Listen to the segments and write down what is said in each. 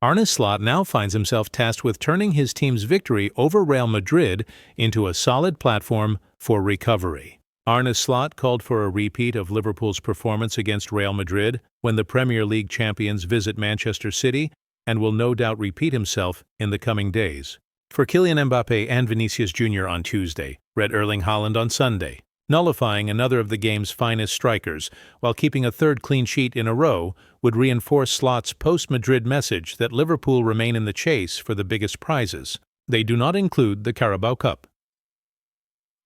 Arne Slot now finds himself tasked with turning his team's victory over Real Madrid into a solid platform for recovery. Arne Slot called for a repeat of Liverpool's performance against Real Madrid when the Premier League champions visit Manchester City, and will no doubt repeat himself in the coming days. For Kylian Mbappe and Vinicius Jr. on Tuesday, read Erling Haaland on Sunday. Nullifying another of the game's finest strikers, while keeping a third clean sheet in a row, would reinforce Slot's post-Madrid message that Liverpool remain in the chase for the biggest prizes. They do not include the Carabao Cup.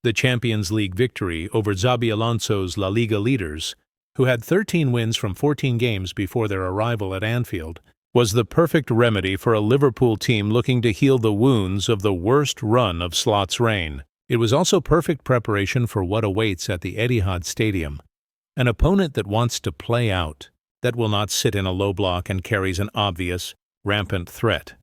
The Champions League victory over Xabi Alonso's La Liga leaders, who had 13 wins from 14 games before their arrival at Anfield, was the perfect remedy for a Liverpool team looking to heal the wounds of the worst run of Slot's reign. It was also perfect preparation for what awaits at the Etihad Stadium, an opponent that wants to play out, that will not sit in a low block and carries an obvious, rampant threat.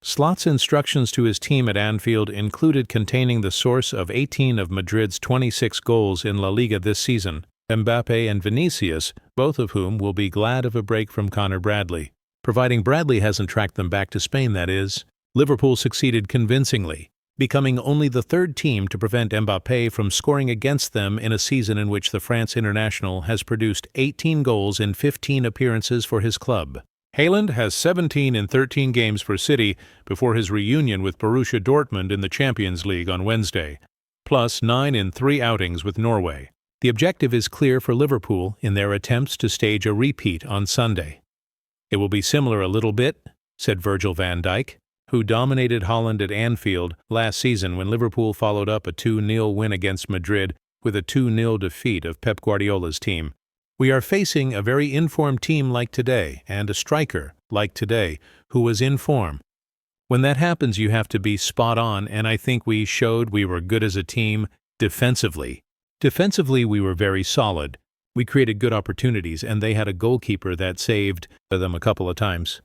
Slot's instructions to his team at Anfield included containing the source of 18 of Madrid's 26 goals in La Liga this season, Mbappe and Vinicius, both of whom will be glad of a break from Connor Bradley. Providing Bradley hasn't tracked them back to Spain, that is. Liverpool succeeded convincingly, becoming only the third team to prevent Mbappe from scoring against them in a season in which the France international has produced 18 goals in 15 appearances for his club. Haaland has 17 in 13 games for City before his reunion with Borussia Dortmund in the Champions League on Wednesday, plus 9 in 3 outings with Norway. The objective is clear for Liverpool in their attempts to stage a repeat on Sunday. "It will be similar a little bit," said Virgil van Dijk, who dominated Haaland at Anfield last season when Liverpool followed up a 2-0 win against Madrid with a 2-0 defeat of Pep Guardiola's team. "We are facing a very informed team like today, and a striker, like today, who was in form. When that happens, you have to be spot on, and I think we showed we were good as a team defensively. Defensively, we were very solid. We created good opportunities, and they had a goalkeeper that saved them a couple of times."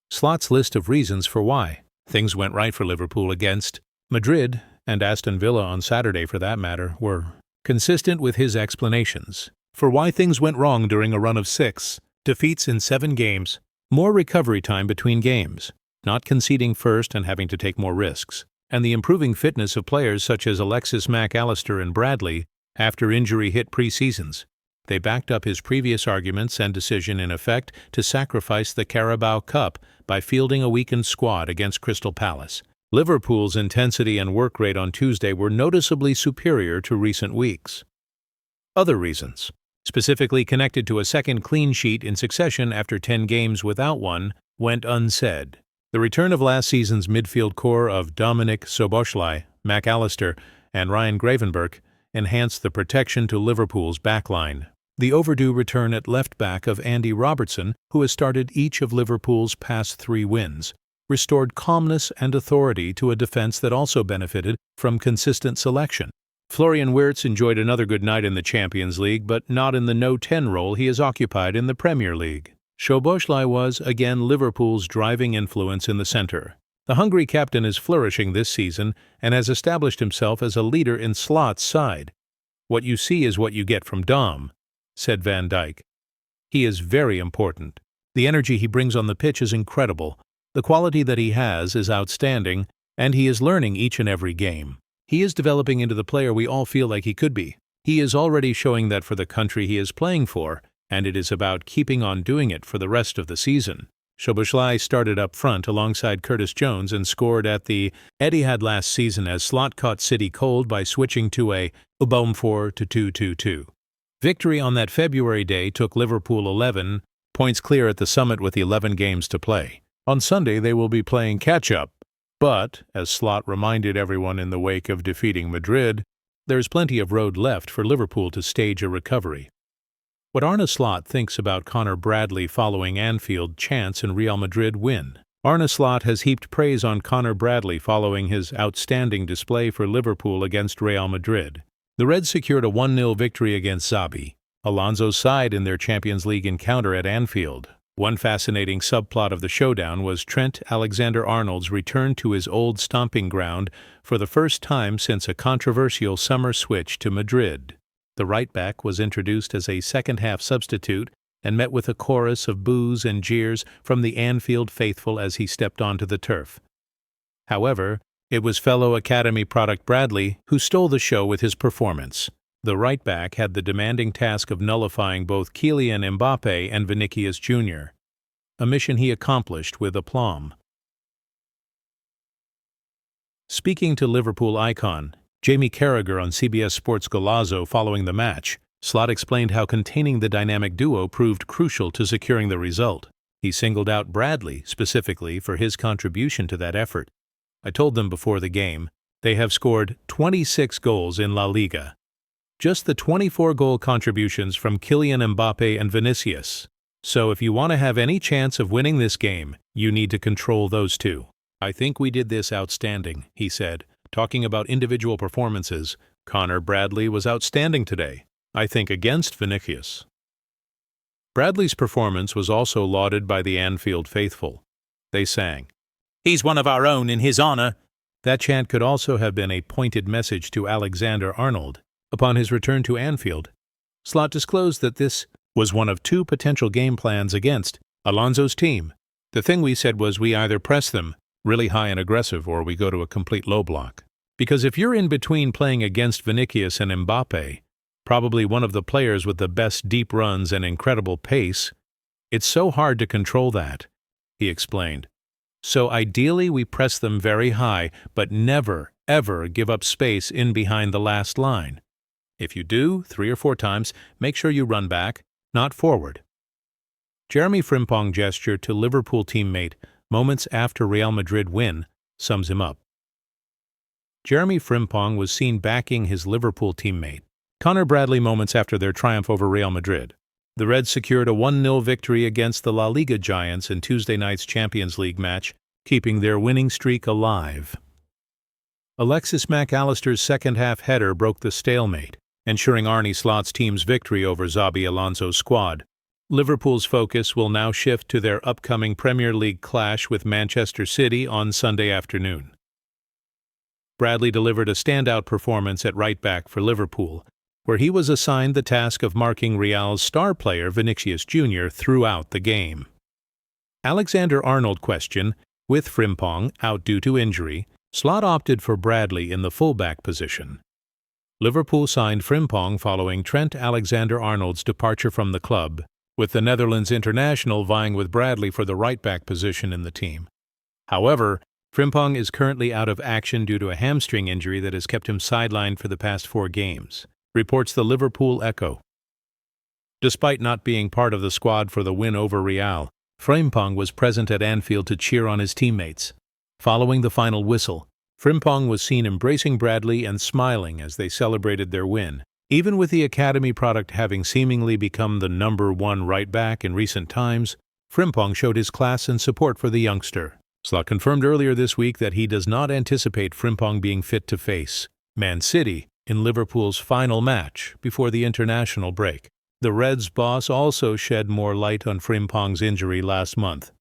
Slot's list of reasons for why things went right for Liverpool against Madrid, and Aston Villa on Saturday for that matter, were consistent with his explanations for why things went wrong during a run of 6 defeats in 7 games, more recovery time between games, not conceding first and having to take more risks, and the improving fitness of players such as Alexis Mac Allister and Bradley after injury-hit pre-seasons. They backed up his previous arguments and decision, in effect, to sacrifice the Carabao Cup by fielding a weakened squad against Crystal Palace. Liverpool's intensity and work rate on Tuesday were noticeably superior to recent weeks. Other reasons, specifically connected to a second clean sheet in succession after 10 games without one, went unsaid. The return of last season's midfield core of Dominik Szoboszlai, Mac Allister, and Ryan Gravenberch enhanced the protection to Liverpool's backline. The overdue return at left-back of Andy Robertson, who has started each of Liverpool's past 3 wins, restored calmness and authority to a defense that also benefited from consistent selection. Florian Wirtz enjoyed another good night in the Champions League, but not in the no-10 role he has occupied in the Premier League. Szoboszlai was, again, Liverpool's driving influence in the centre. The Hungary captain is flourishing this season and has established himself as a leader in Slot's side. "What you see is what you get from Dom," said Van Dijk. "He is very important. The energy he brings on the pitch is incredible. The quality that he has is outstanding, and he is learning each and every game. He is developing into the player we all feel like he could be. He is already showing that for the country he is playing for, and it is about keeping on doing it for the rest of the season." Szoboszlai started up front alongside Curtis Jones and scored at the Etihad last season as Slot caught City cold by switching to a Boom 4-2-2-2. Victory on that February day took Liverpool 11 points clear at the summit with 11 games to play. On Sunday they will be playing catch-up, but, as Slot reminded everyone in the wake of defeating Madrid, there's plenty of road left for Liverpool to stage a recovery. What Arne Slot thinks about Connor Bradley following Anfield chance and Real Madrid win. Arne Slot has heaped praise on Connor Bradley following his outstanding display for Liverpool against Real Madrid. The Reds secured a 1-0 victory against Xabi, Alonso's side in their Champions League encounter at Anfield. One fascinating subplot of the showdown was Trent Alexander-Arnold's return to his old stomping ground for the first time since a controversial summer switch to Madrid. The right-back was introduced as a second-half substitute and met with a chorus of boos and jeers from the Anfield faithful as he stepped onto the turf. However, it was fellow Academy product Bradley who stole the show with his performance. The right-back had the demanding task of nullifying both Kylian Mbappé and Vinicius Jr., a mission he accomplished with aplomb. Speaking to Liverpool icon Jamie Carragher on CBS Sports Golazo following the match, Slot explained how containing the dynamic duo proved crucial to securing the result. He singled out Bradley specifically for his contribution to that effort. "I told them before the game, they have scored 26 goals in La Liga. Just the 24-goal contributions from Kylian Mbappé and Vinicius. So if you want to have any chance of winning this game, you need to control those two. I think we did this outstanding," he said. Talking about individual performances, Connor Bradley was outstanding today, I think, against Vinicius. Bradley's performance was also lauded by the Anfield faithful. They sang, "He's one of our own in his honor." That chant could also have been a pointed message to Alexander Arnold. Upon his return to Anfield, Slot disclosed that this was one of two potential game plans against Alonso's team. "The thing we said was we either press them really high and aggressive or we go to a complete low block. Because if you're in between playing against Vinicius and Mbappé, probably one of the players with the best deep runs and incredible pace, it's so hard to control that," he explained. "So ideally we press them very high, but never, ever give up space in behind the last line. If you do, 3 or 4 times, make sure you run back, not forward." Jeremy Frimpong's gesture to Liverpool teammate moments after Real Madrid win sums him up. Jeremy Frimpong was seen backing his Liverpool teammate Connor Bradley moments after their triumph over Real Madrid. The Reds secured a 1-0 victory against the La Liga giants in Tuesday night's Champions League match, keeping their winning streak alive. Alexis Mac Allister's second-half header broke the stalemate, ensuring Arne Slot's team's victory over Xabi Alonso's squad. Liverpool's focus will now shift to their upcoming Premier League clash with Manchester City on Sunday afternoon. Bradley delivered a standout performance at right-back for Liverpool, where he was assigned the task of marking Real's star player Vinicius Jr. throughout the game. Alexander Arnold question, with Frimpong out due to injury, Slot opted for Bradley in the fullback position. Liverpool signed Frimpong following Trent Alexander-Arnold's departure from the club, with the Netherlands international vying with Bradley for the right-back position in the team. However, Frimpong is currently out of action due to a hamstring injury that has kept him sidelined for the past 4 games, reports the Liverpool Echo. Despite not being part of the squad for the win over Real, Frimpong was present at Anfield to cheer on his teammates. Following the final whistle, Frimpong was seen embracing Bradley and smiling as they celebrated their win. Even with the Academy product having seemingly become the #1 right-back in recent times, Frimpong showed his class and support for the youngster. Slot confirmed earlier this week that he does not anticipate Frimpong being fit to face Man City in Liverpool's final match before the international break. The Reds' boss also shed more light on Frimpong's injury last month.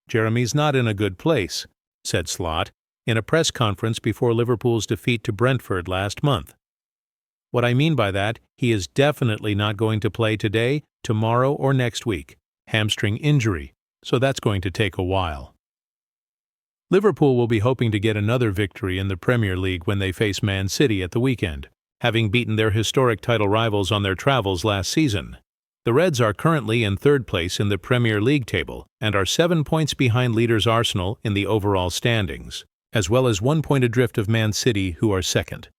"Jeremy's not in a good place," said Slot in a press conference before Liverpool's defeat to Brentford last month. "What I mean by that, he is definitely not going to play today, tomorrow, or next week. Hamstring injury, so that's going to take a while." Liverpool will be hoping to get another victory in the Premier League when they face Man City at the weekend, having beaten their historic title rivals on their travels last season. The Reds are currently in 3rd place in the Premier League table and are 7 points behind leaders Arsenal in the overall standings, as well as 1 point adrift of Man City, who are 2nd.